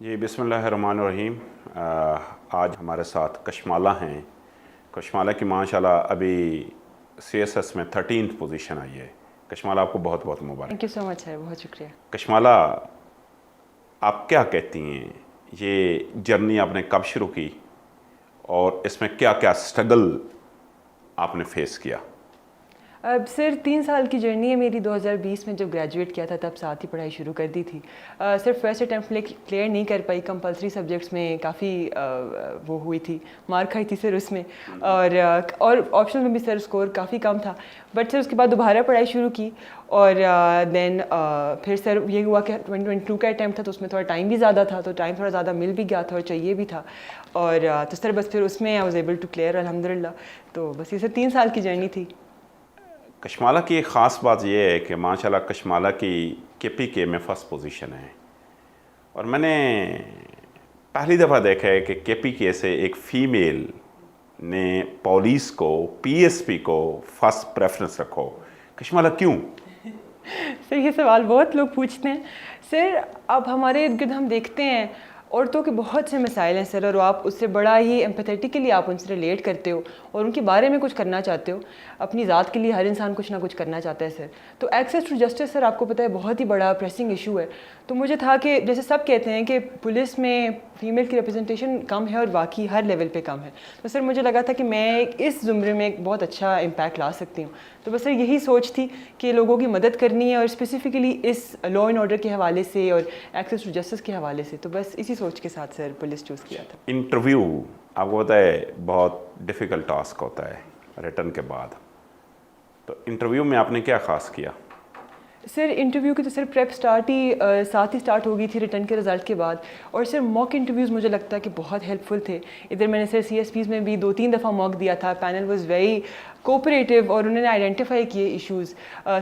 جی بسم اللہ الرحمن الرحیم۔ آج ہمارے ساتھ کشمالہ ہیں۔ کشمالہ کی ماشاءاللہ ابھی سی ایس ایس میں 13th پوزیشن آئی ہے۔ کشمالہ آپ کو بہت بہت مبارک۔ تھینک یو سو مچ سر، بہت شکریہ۔ کشمالہ آپ کیا کہتی ہیں، یہ جرنی آپ نے کب شروع کی اور اس میں کیا کیا سٹرگل آپ نے فیس کیا؟ اب سر 3 سال کی جرنی ہے میری۔ 2020 میں جب گریجویٹ کیا تھا تب ساتھ ہی پڑھائی شروع کر دی تھی۔ صرف فرسٹ اٹیمپٹ کلیئر نہیں کر پائی، کمپلسری سبجیکٹس میں کافی وہ ہوئی تھی، مار کھائی تھی سر اس میں، اور آپشنل میں بھی سر اسکور کافی کم تھا، بٹ سر اس کے بعد دوبارہ پڑھائی شروع کی اور دین پھر سر یہ ہوا کہ 2022 کا اٹیمپٹ تھا تو اس میں تھوڑا ٹائم بھی زیادہ تھا، تو ٹائم تھوڑا زیادہ مل بھی گیا تھا اور چاہیے بھی تھا، اور تو سر بس پھر اس میں I was able to clear الحمدللہ۔ تو بس یہ سر 3 سال کی جرنی تھی۔ کشمالہ کی ایک خاص بات یہ ہے کہ ماشاءاللہ کشمالہ کی کے پی کے میں فرسٹ پوزیشن ہے، اور میں نے پہلی دفعہ دیکھا ہے کہ کے پی کے سے ایک فیمیل نے پولیس کو، پی ایس پی کو فرسٹ پریفرنس رکھو۔ کشمالہ کیوں؟ سر یہ سوال بہت لوگ پوچھتے ہیں۔ سر اب ہمارے ارد گرد ہم دیکھتے ہیں عورتوں کے بہت سے مسائل ہیں سر، اور آپ اس سے بڑا ہی ایمپیتھیٹیکلی آپ ان سے ریلیٹ کرتے ہو اور ان کے بارے میں کچھ کرنا چاہتے ہو۔ اپنی ذات کے لیے ہر انسان کچھ نہ کچھ کرنا چاہتا ہے سر۔ تو ایکسیس ٹو جسٹس سر آپ کو پتہ ہے بہت ہی بڑا پریسنگ ایشو ہے۔ تو مجھے تھا کہ جیسے سب کہتے ہیں کہ پولیس میں فیمیل کی ریپرزنٹیشن کم ہے اور باقی ہر لیول پہ کم ہے، تو سر مجھے لگا تھا کہ میں اس زمرے میں ایک بہت اچھا امپیکٹ لا سکتی ہوں۔ تو بس سر یہی سوچ تھی کہ لوگوں کی مدد کرنی ہے، اور اسپیسیفکلی اس لا اینڈ آرڈر کے حوالے سے اور ایکسیس ٹو جسٹس کے حوالے سے، تو بس اسی سوچ کے ساتھ سر پولیس چوز کیا تھا۔ انٹرویو آپ کو پتہ ہے بہت ڈیفیکلٹ ٹاسک ہوتا ہے ریٹن کے بعد، تو انٹرویو میں آپ نے کیا خاص کیا؟ سر انٹرویو کی تو سر پریپ ساتھ ہی اسٹارٹ ہو گئی تھی ریٹرن کے رزلٹ کے بعد، اور سر موک انٹرویوز مجھے لگتا ہے کہ بہت ہیلپ فل تھے۔ ادھر میں نے سر سی ایس پیز میں بھی 2-3 دفعہ موک دیا تھا، پینل واز ویری کوپریٹیو اور انہوں نے آئیڈینٹیفائی کیے ایشوز۔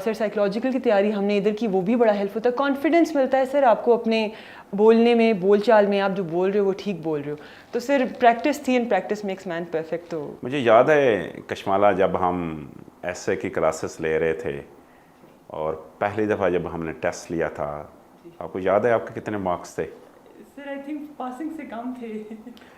سر سائیکولوجیکل کی تیاری ہم نے ادھر کی، وہ بھی بڑا ہیلپ ہوتا ہے، کانفیڈنس ملتا ہے سر آپ کو اپنے بولنے میں، بول چال میں، آپ جو بول رہے ہو وہ ٹھیک بول رہے ہو۔ تو سر پریکٹس تھی، and practice makes man perfect. تو مجھے یاد ہے کشمالہ جب ہم ایسے کی کلاسز لے رہے تھے اور پہلی دفعہ جب ہم نے ٹیسٹ لیا تھا، آپ کو یاد ہے آپ کے کتنے مارکس تھے؟ سر آئی تھنک پاسنگ سے کم تھے،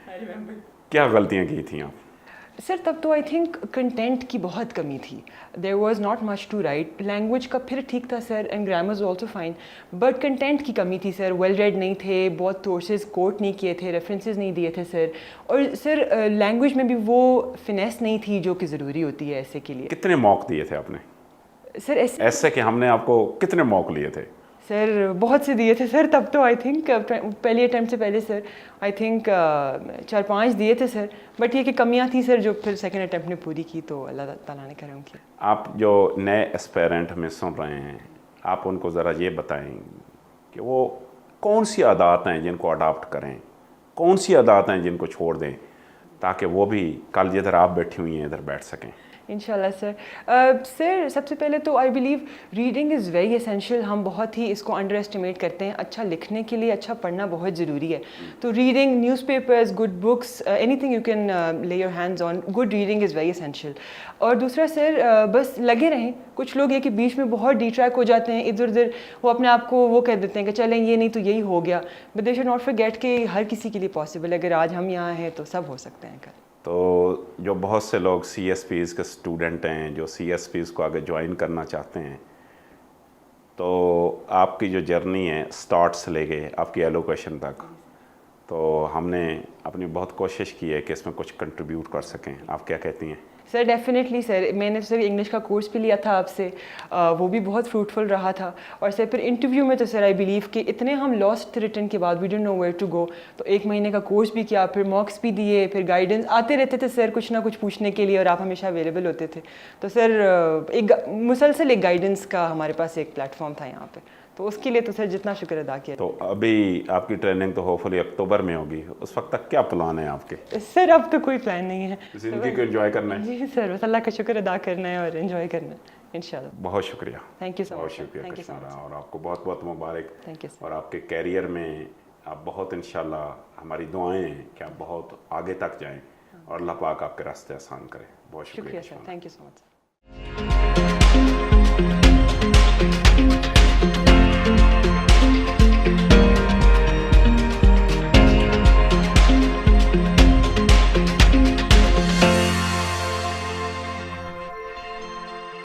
آئی ریمبر۔ کیا غلطیاں کی تھیں آپ؟ سر تب تو آئی تھنک کنٹینٹ کی بہت کمی تھی، there was not much to write. Language کا پھر ٹھیک تھا sir, and grammar is also fine, but content کی کمی تھی سر۔ ویل ریڈ نہیں تھے، بہت سورسز کوٹ نہیں کیے تھے، ریفرنسز نہیں دیے تھے سر، اور سر لینگویج میں بھی وہ فنیس نہیں تھی جو کہ ضروری ہوتی ہے ایسے کے لیے۔ کتنے موقع دیے تھے آپ نے؟ سر ایسے کہ ہم نے آپ کو کتنے موقع لیے تھے؟ سر بہت سے دیے تھے سر تب تو، آئی تھنک پہلی اٹیمپٹ سے پہلے سر آئی تھنک 4-5 دیے تھے سر، بٹ یہ کہ کمیاں تھیں سر جو پھر سیکنڈ اٹیمپٹ میں پوری کی، تو اللہ تعالیٰ نے کرم کیا۔ آپ جو نئے اسپیرنٹ ہمیں سن رہے ہیں، آپ ان کو ذرا یہ بتائیں کہ وہ کون سی عادات ہیں جن کو اڈاپٹ کریں، کون سی عادات ہیں جن کو چھوڑ دیں، تاکہ وہ بھی کل جدھر آپ بیٹھی ہوئی ہیں ادھر بیٹھ سکیں۔ انشاءاللہ سر۔ سر سب سے پہلے تو I believe reading is very essential. ہم بہت ہی اس کو انڈر اسٹیمیٹ کرتے ہیں۔ اچھا لکھنے کے لیے اچھا پڑھنا بہت ضروری ہے، تو reading, newspapers, good books, anything you can lay your hands on, good reading is very essential. اور دوسرا سر بس لگے رہیں۔ کچھ لوگ یہ کہ بیچ میں بہت ڈی ٹریک ہو جاتے ہیں ادھر ادھر، وہ اپنے آپ کو وہ کہہ دیتے ہیں کہ چلیں یہ نہیں تو یہی ہو گیا، but they should not forget کہ ہر کسی کے لیے پاسبل ہے۔ اگر آج ہم یہاں ہیں تو سب ہو سکتے ہیں کل۔ تو جو بہت سے لوگ سی ایس پیز کے اسٹوڈنٹ ہیں، جو سی ایس پیز کو آگے جوائن کرنا چاہتے ہیں، تو آپ کی جو جرنی ہے اسٹارٹ سے لے کے آپ کی ایلوکیشن تک، تو ہم نے اپنی بہت کوشش کی ہے کہ اس میں کچھ کنٹریبیوٹ کر سکیں۔ آپ کیا کہتی ہیں؟ سر ڈیفینیٹلی سر، میں نے سر انگلش کا کورس بھی لیا تھا آپ سے، وہ بھی بہت فروٹفل رہا تھا، اور سر پھر انٹرویو میں تو سر آئی بلیو کہ اتنے ہم لاسٹ تھے ریٹن کے بعد، we don't know where to go, تو 1 مہینے کا کورس بھی کیا، پھر مارکس بھی دیے، پھر گائیڈنس آتے رہتے تھے سر کچھ نہ کچھ پوچھنے کے لیے، اور آپ ہمیشہ اویلیبل ہوتے تھے، تو سر ایک مسلسل ایک گائیڈنس کا ہمارے پاس ایک پلیٹ فارم تھا یہاں پہ، تو اس کے لیے تو سر جتنا شکر ادا کیا۔ تو ابھی آپ کی ٹریننگ تو ہوپفلی اکتوبر میں ہوگی، اس وقت تک کیا پلان ہے آپ کے؟ سر اب تو کوئی پلان نہیں ہے، زندگی کو انجوائے کرنا ہے؟ جی سر، بس اللہ کا شکر ادا کرنا ہے اور انجوائے کرنا ہے انشاءاللہ۔ بہت شکریہ، تھینک یو سو مچ، بہت شکریہ کشمالہ، اور آپ کو بہت بہت مبارک، تھینک یو سر۔ اور آپ کے کیریئر میں آپ بہت انشاءاللہ، ہماری دعائیں ہیں کہ آپ بہت آگے تک جائیں اور اللہ پاک آپ کے راستے آسان کرے۔ بہت شکریہ سر، تھینک یو سو مچ۔